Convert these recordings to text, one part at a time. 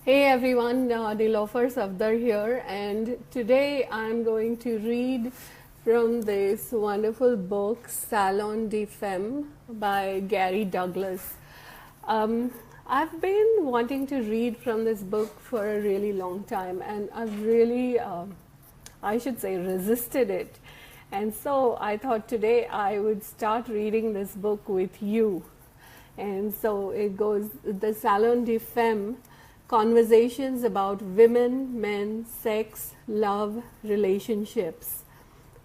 Hey everyone, Nilofer Safdar here, and today I'm going to read from this wonderful book, Salon Femme by Gary Douglas. Um, I've been wanting to read from this book for a really long time, and I've really, I should say, resisted it. And so I thought today I would start reading this book with you. And so it goes, the Salon Femme, conversations about women, men, sex, love, relationships,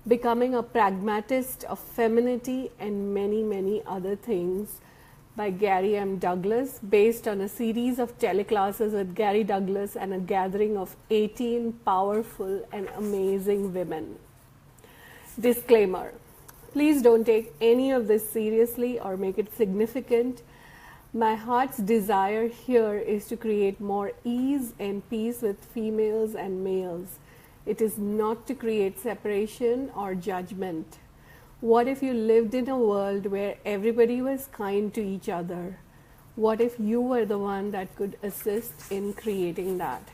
becoming a pragmatist of femininity, and many, many other things, by Gary M. Douglas, based on a series of teleclasses with Gary Douglas and a gathering of 18 powerful and amazing women. Disclaimer: please don't take any of this seriously or make it significant. My heart's desire here is to create more ease and peace with females and males. It is not to create separation or judgment. What if you lived in a world where everybody was kind to each other? What if you were the one that could assist in creating that?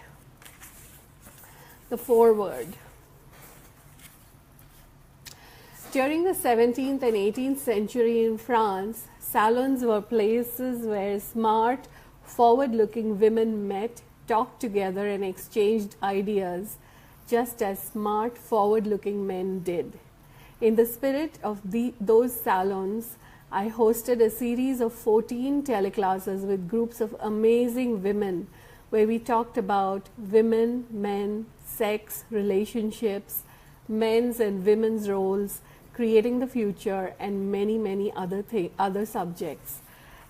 The foreword. During the 17th and 18th century in France, salons were places where smart, forward-looking women met, talked together, and exchanged ideas, just as smart, forward-looking men did. In the spirit of those salons, I hosted a series of 14 teleclasses with groups of amazing women where we talked about women, men, sex, relationships, men's and women's roles, creating the future, and many, many other subjects.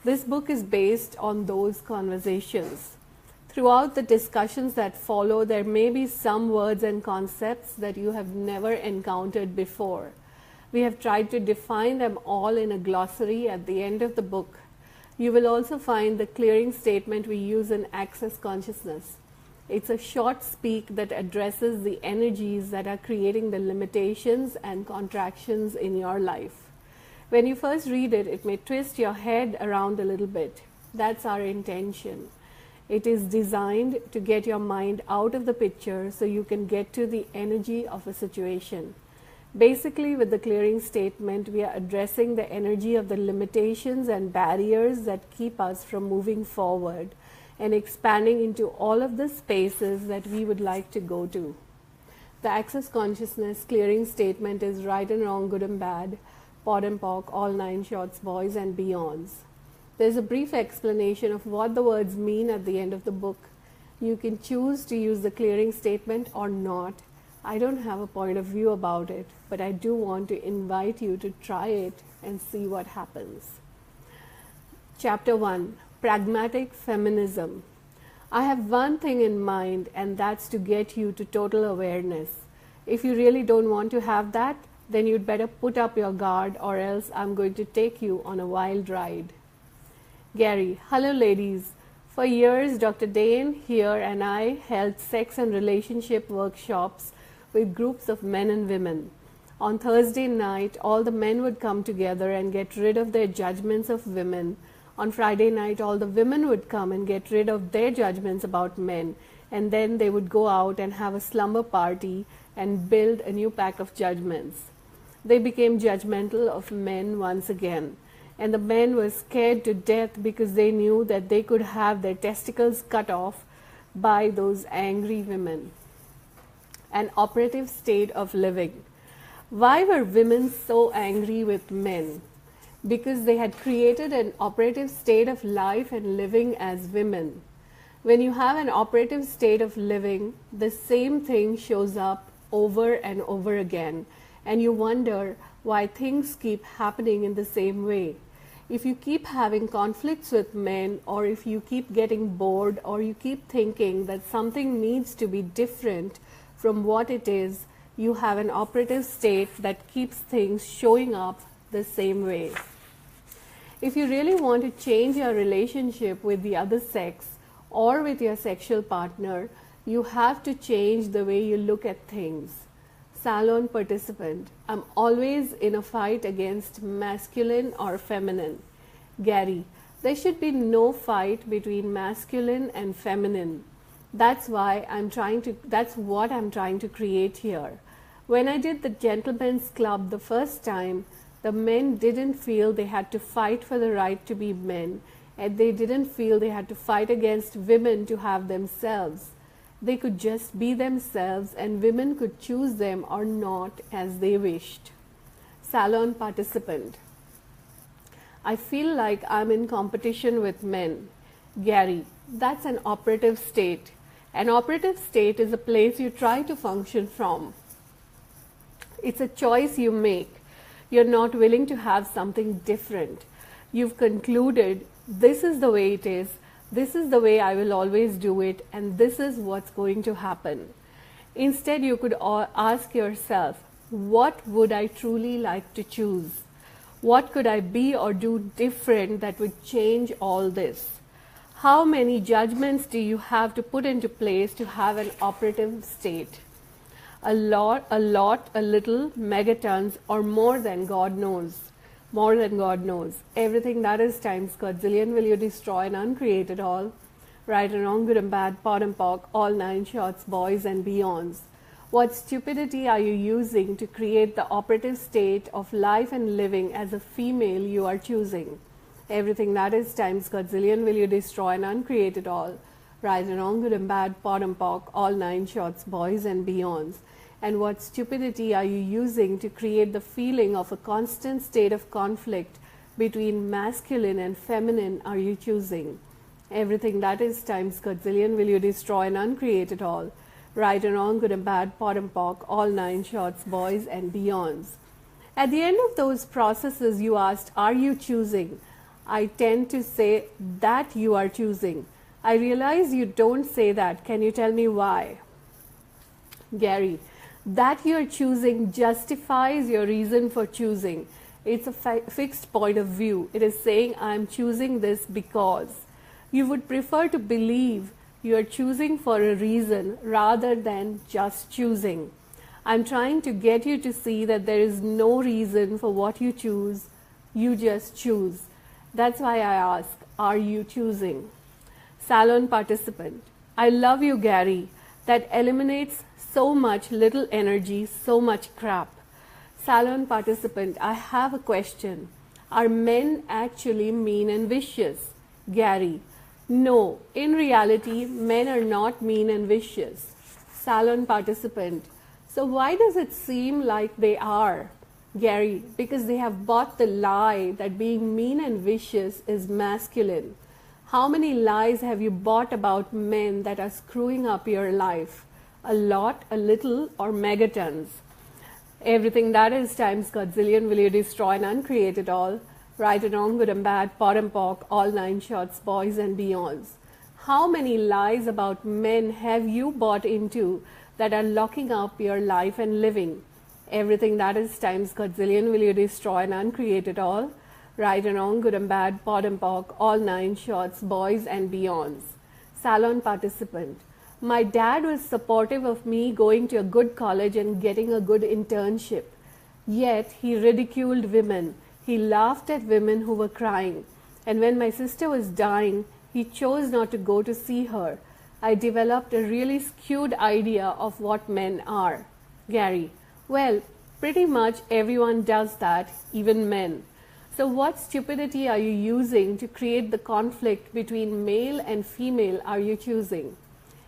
This book is based on those conversations. Throughout the discussions that follow, there may be some words and concepts that you have never encountered before. We have tried to define them all in a glossary at the end of the book. You will also find the clearing statement we use in Access Consciousness. It's a short speak that addresses the energies that are creating the limitations and contractions in your life. When you first read it, it may twist your head around a little bit. That's our intention. It is designed to get your mind out of the picture so you can get to the energy of a situation. Basically, with the clearing statement, we are addressing the energy of the limitations and barriers that keep us from moving forward and expanding into all of the spaces that we would like to go to. The Access Consciousness clearing statement is right and wrong, good and bad, POD and POC, all 9 shorts, boys and beyonds. There's a brief explanation of what the words mean at the end of the book. You can choose to use the clearing statement or not. I don't have a point of view about it, but I do want to invite you to try it and see what happens. Chapter 1. Pragmatic Feminism. I have one thing in mind, and that's to get you to total awareness. If you really don't want to have that, then you'd better put up your guard, or else I'm going to take you on a wild ride. Gary: hello ladies. For years, Dr. Dane here and I held sex and relationship workshops with groups of men and women. On Thursday night, all the men would come together and get rid of their judgments of women. On Friday night, all the women would come and get rid of their judgments about men, and then they would go out and have a slumber party and build a new pack of judgments. They became judgmental of men once again, and the men were scared to death because they knew that they could have their testicles cut off by those angry women. An operative state of living. Why were women so angry with men? Because they had created an operative state of life and living as women. When you have an operative state of living, the same thing shows up over and over again, and you wonder why things keep happening in the same way. If you keep having conflicts with men, or if you keep getting bored, or you keep thinking that something needs to be different from what it is, you have an operative state that keeps things showing up the same way. If you really want to change your relationship with the other sex or with your sexual partner, you have to change the way you look at things. Salon participant: I'm always in a fight against masculine or feminine. Gary: there should be no fight between masculine and feminine. That's what I'm trying to create here. When I did the Gentlemen's Club the first time, the men didn't feel they had to fight for the right to be men, and they didn't feel they had to fight against women to have themselves. They could just be themselves, and women could choose them or not as they wished. Salon participant. I feel like I'm in competition with men. Gary, that's an operative state. An operative state is a place you try to function from. It's a choice you make. You're not willing to have something different. You've concluded, this is the way it is, this is the way I will always do it, and this is what's going to happen. Instead, you could ask yourself, what would I truly like to choose? What could I be or do different that would change all this? How many judgments do you have to put into place to have an operative state? A lot, a little, megatons, or more than God knows. More than God knows. Everything that is times godzillion will you destroy and uncreate it all. Right and wrong, good and bad, pot and pock, all 9 shots, boys and beyonds. What stupidity are you using to create the operative state of life and living as a female you are choosing? Everything that is times godzillion will you destroy and uncreate it all. Right and wrong, good and bad, pot and pock, all 9 shots, boys and beyonds. And what stupidity are you using to create the feeling of a constant state of conflict between masculine and feminine are you choosing? Everything that is times godzillion will you destroy and uncreate it all. Right and wrong, good and bad, pot and pock, all 9 shots, boys and beyonds. At the end of those processes you asked, are you choosing? I tend to say that you are choosing. I realize you don't say that. Can you tell me why? Gary, that you are choosing justifies your reason for choosing. It's a fixed point of view. It is saying I am choosing this because. You would prefer to believe you are choosing for a reason rather than just choosing. I'm trying to get you to see that there is no reason for what you choose. You just choose. That's why I ask, are you choosing? Salon participant. I love you, Gary. That eliminates so much little energy, so much crap. Salon participant. I have a question. Are men actually mean and vicious? Gary. No, in reality, men are not mean and vicious. Salon participant. So why does it seem like they are? Gary, because they have bought the lie that being mean and vicious is masculine. How many lies have you bought about men that are screwing up your life? A lot, a little, or megatons? Everything that is times godzillion will you destroy and uncreate it all. Right and wrong, good and bad, pot and pock, all 9 shots, boys and beyonds. How many lies about men have you bought into that are locking up your life and living? Everything that is times godzillion will you destroy and uncreate it all. Right and wrong, good and bad, pot and pock, all 9 shots, boys and beyonds. Salon participant. My dad was supportive of me going to a good college and getting a good internship. Yet he ridiculed women. He laughed at women who were crying. And when my sister was dying, he chose not to go to see her. I developed a really skewed idea of what men are. Gary. Well, pretty much everyone does that, even men. So what stupidity are you using to create the conflict between male and female are you choosing?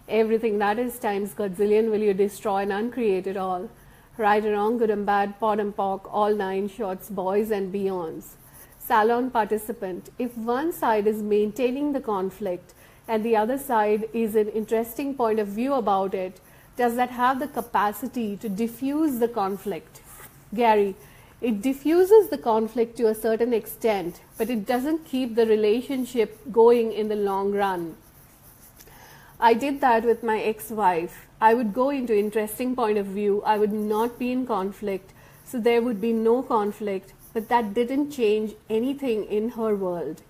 Everything that is times godzillion will you destroy and uncreate it all. Right and wrong, good and bad, pot and pock, all 9 shots, boys and beyonds. Salon participant. If one side is maintaining the conflict and the other side is an interesting point of view about it, does that have the capacity to diffuse the conflict? Gary, it diffuses the conflict to a certain extent, but it doesn't keep the relationship going in the long run. I did that with my ex-wife. I would go into interesting point of view. I would not be in conflict, so there would be no conflict, but that didn't change anything in her world.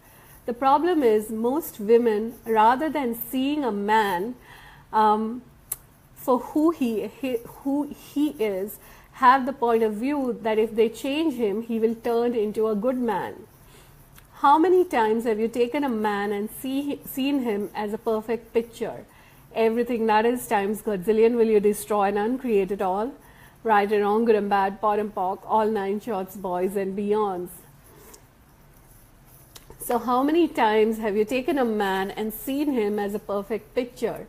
The problem is most women, rather than seeing a man for who he is, have the point of view that if they change him, he will turn into a good man. How many times have you taken a man and seen him as a perfect picture? Everything that is times Godzillion, will you destroy and uncreate it all? Right and wrong, good and bad, pot and pock, all nine shorts, boys and beyonds. So how many times have you taken a man and seen him as a perfect picture?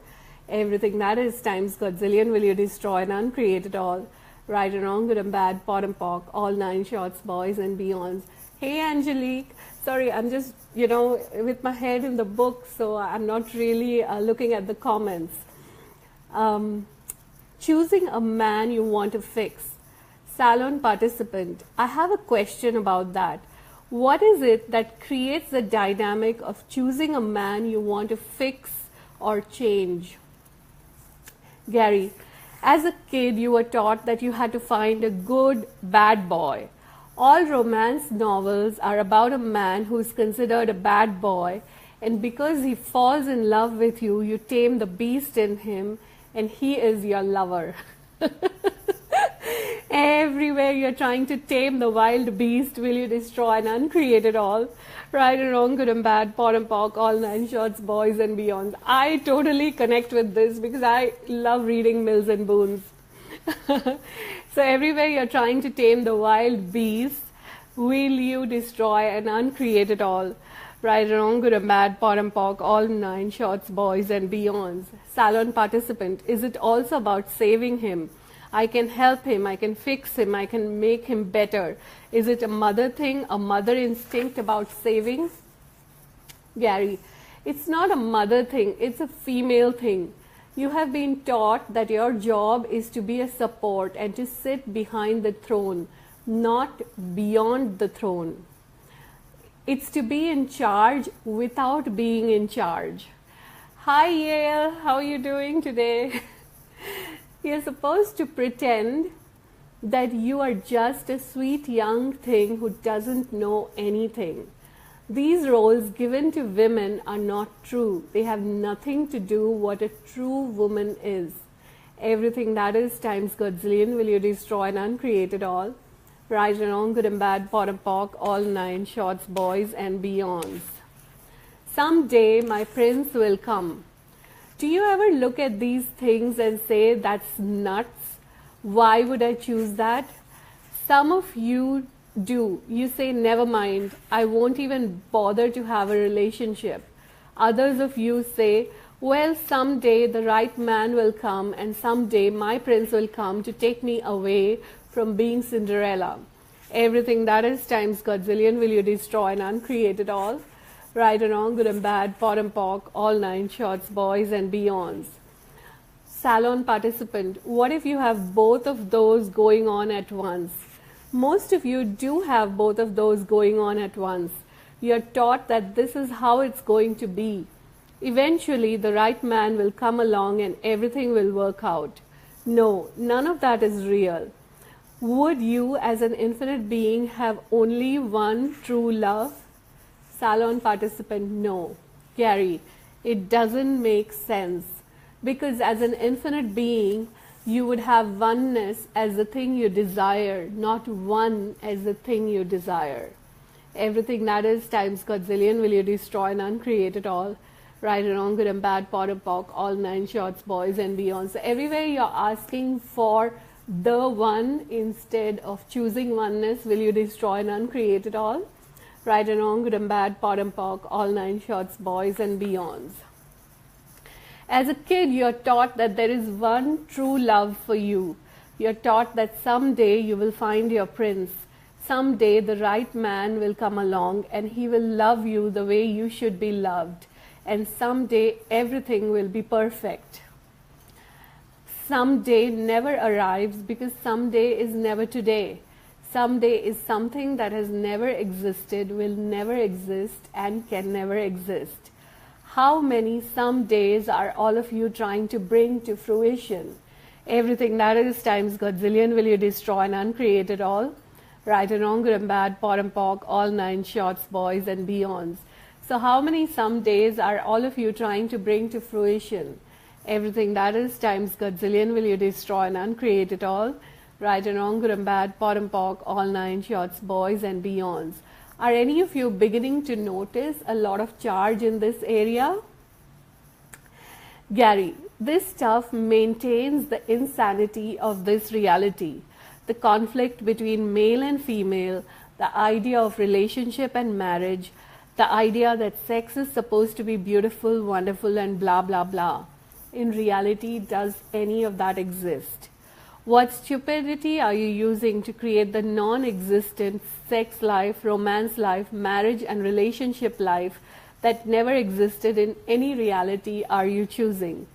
Everything that is times Godzillion, will you destroy and uncreate it all? Right and wrong, good and bad, pot and pock, all nine shorts, boys and beyonds. Hey Angelique, sorry, I'm just, with my head in the book, so I'm not really looking at the comments. Choosing a man you want to fix. Salon participant, I have a question about that. What is it that creates the dynamic of choosing a man you want to fix or change? Gary, as a kid, you were taught that you had to find a good bad boy. All romance novels are about a man who is considered a bad boy, and because he falls in love with you, you tame the beast in him, and he is your lover. Everywhere you're trying to tame the wild beast, will you destroy and uncreate it all? Right and wrong, good and bad, pot and pock, all nine shorts, boys and beyond. I totally connect with this because I love reading Mills and Boons. So everywhere you're trying to tame the wild beast, will you destroy and uncreate it all? Right and wrong, good and bad, pot and pock, all nine shorts, boys and beyonds. Salon participant, is it also about saving him? I can help him, I can fix him, I can make him better. Is it a mother thing, a mother instinct about saving? Gary, it's not a mother thing, it's a female thing. You have been taught that your job is to be a support and to sit behind the throne, not beyond the throne. It's to be in charge without being in charge. Hi Yale, how are you doing today? You're supposed to pretend that you are just a sweet young thing who doesn't know anything. These roles given to women are not true. They have nothing to do what a true woman is. Everything that is times Godzillion, will you destroy and uncreate it all? Right and wrong, good and bad, pot and pock, all nine shorts, boys and beyonds. Someday my prince will come. Do you ever look at these things and say, that's nuts? Why would I choose that? Some of you do. You say, never mind, I won't even bother to have a relationship. Others of you say, well, someday the right man will come and someday my prince will come to take me away from being Cinderella. Everything that is times Godzillion, will you destroy and uncreate it all? Right and wrong, good and bad, pot and pock, all nine shorts, boys and beyonds. Salon participant, what if you have both of those going on at once? Most of you do have both of those going on at once. You're taught that this is how it's going to be. Eventually, the right man will come along and everything will work out. No, none of that is real. Would you, as an infinite being, have only one true love? Salon participant, no. Gary, it doesn't make sense. Because as an infinite being, you would have oneness as the thing you desire, not one as the thing you desire. Everything that is times Godzillion, will you destroy and uncreate it all? Right and wrong, good and bad, pot and pock, all nine shorts, boys and beyond. So everywhere you're asking for the one instead of choosing oneness, will you destroy and uncreate it all? Right and wrong, good and bad, pot and pock, all nine shorts, boys and beyonds. As a kid, you're taught that there is one true love for you. You're taught that someday you will find your prince. Someday the right man will come along and he will love you the way you should be loved. And someday everything will be perfect. Someday never arrives because someday is never today. Someday is something that has never existed, will never exist, and can never exist. How many somedays are all of you trying to bring to fruition? Everything that is times Godzillion, will you destroy and uncreate it all? Right and wrong, good and bad, pot and pock, all nine shorts, boys and beyonds. So how many somedays are all of you trying to bring to fruition? Everything that is times Godzillion, will you destroy and uncreate it all? Right and wrong, good and bad, pot and pock, all nine shorts, boys and beyonds. Are any of you beginning to notice a lot of charge in this area? Gary, This stuff maintains the insanity of this reality, the conflict between male and female, the idea of relationship and marriage, the idea that sex is supposed to be beautiful, wonderful, and blah blah blah. In reality, does any of that exist? What stupidity are you using to create the non-existent sex life, romance life, marriage and relationship life that never existed in any reality are you choosing?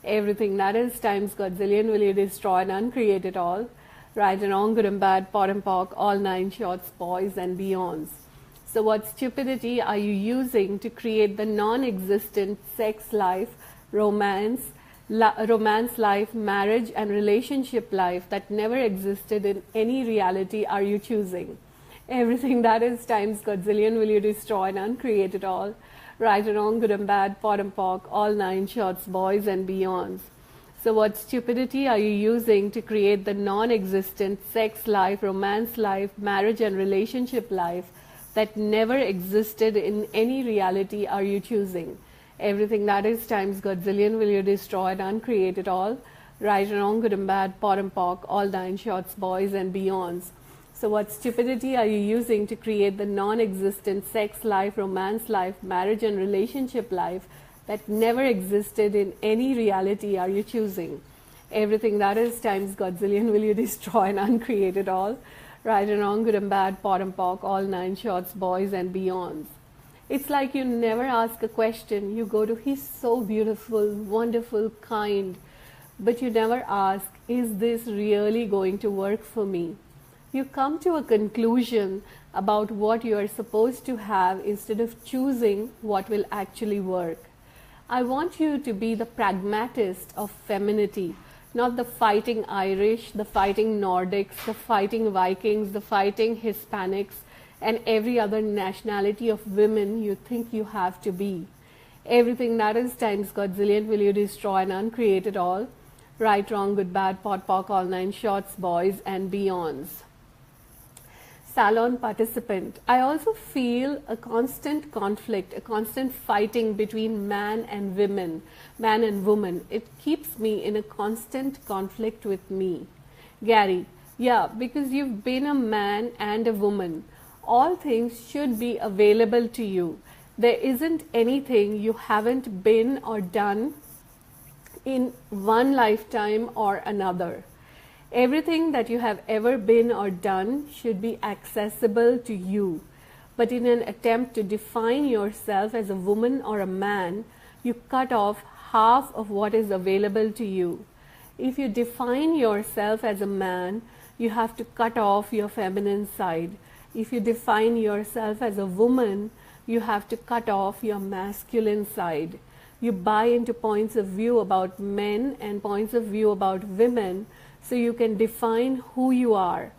Everything that is times Godzillion will you destroy and uncreate it all. Right and wrong, good and bad, pot and pock, all nine shorts, boys and beyonds. So what stupidity are you using to create the non-existent sex life, romance life, marriage and relationship life that never existed in any reality are you choosing? Everything that is times Godzillion will you destroy and uncreate it all. Right and wrong, good and bad, pot and pock, all nine shorts, boys and beyonds. So what stupidity are you using to create the non-existent sex life, romance life, marriage and relationship life that never existed in any reality are you choosing? Everything that is times Godzillion will you destroy and uncreate it all. Right and wrong, good and bad, pot and pock, all nine shorts, boys and beyonds. So what stupidity are you using to create the non-existent sex life, romance life, marriage and relationship life that never existed in any reality are you choosing? Everything that is times Godzillion will you destroy and uncreate it all. Right and wrong, good and bad, pot and pock, all nine shorts, boys and beyonds. It's like you never ask a question. You go to, he's so beautiful, wonderful, kind, but you never ask, is this really going to work for me? You come to a conclusion about what you are supposed to have instead of choosing what will actually work. I want you to be the pragmatist of femininity, not the fighting Irish, the fighting Nordics, the fighting Vikings, the fighting Hispanics, and every other nationality of women you think you have to be. Everything that is times Godzillion will you destroy and uncreate it all. Right, wrong, good, bad, pot, pock, all nine shorts, boys and beyonds. Salon participant. I also feel a constant conflict, a constant fighting between man and women, man and woman. It keeps me in a constant conflict with me. Gary, yeah, because you've been a man and a woman. All things should be available to you. There isn't anything you haven't been or done in one lifetime or another. Everything that you have ever been or done should be accessible to you. But in an attempt to define yourself as a woman or a man, you cut off half of what is available to you. If you define yourself as a man, you have to cut off your feminine side. If you define yourself as a woman, you have to cut off your masculine side. You buy into points of view about men and points of view about women so you can define who you are.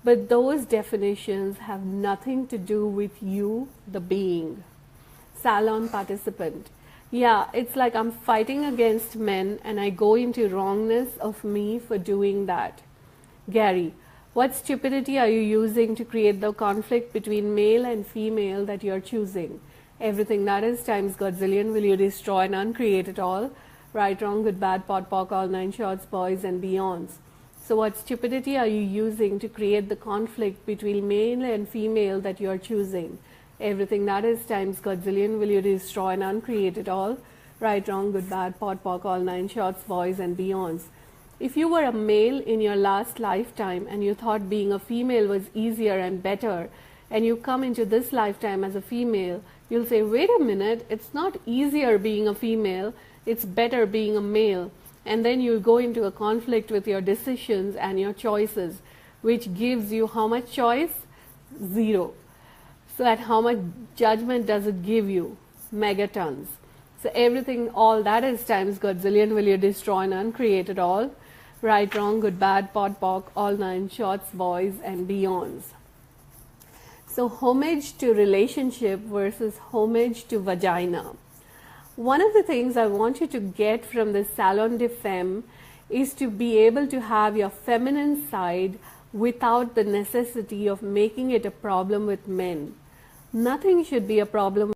But those definitions have nothing to do with you, the being. Salon participant. Yeah, it's like I'm fighting against men and I go into wrongness of me for doing that. Gary, what stupidity are you using to create the conflict between male and female that you're choosing? Everything that is times Godzillion will you destroy and uncreate it all. Right, wrong, good, bad, pot, pock, all nine shorts, boys and beyonds. So what stupidity are you using to create the conflict between male and female that you're choosing? Everything that is times Godzillion will you destroy and uncreate it all. Right, wrong, good, bad, pot, pock, all nine shorts, boys and beyonds. If you were a male in your last lifetime and you thought being a female was easier and better, and you come into this lifetime as a female, you'll say, wait a minute, it's not easier being a female, it's better being a male. And then you go into a conflict with your decisions and your choices, which gives you how much choice? 0. So at how much judgment does it give you? Megatons. So everything, all that is times Godzillion will you destroy and uncreate it all. Right, wrong, good, bad, pot, pock, all nine shorts, boys and beyonds. So homage to relationship versus homage to vagina. One of the things I want you to get from the Salon de Femme is to be able to have your feminine side without the necessity of making it a problem with men. Nothing should be a problem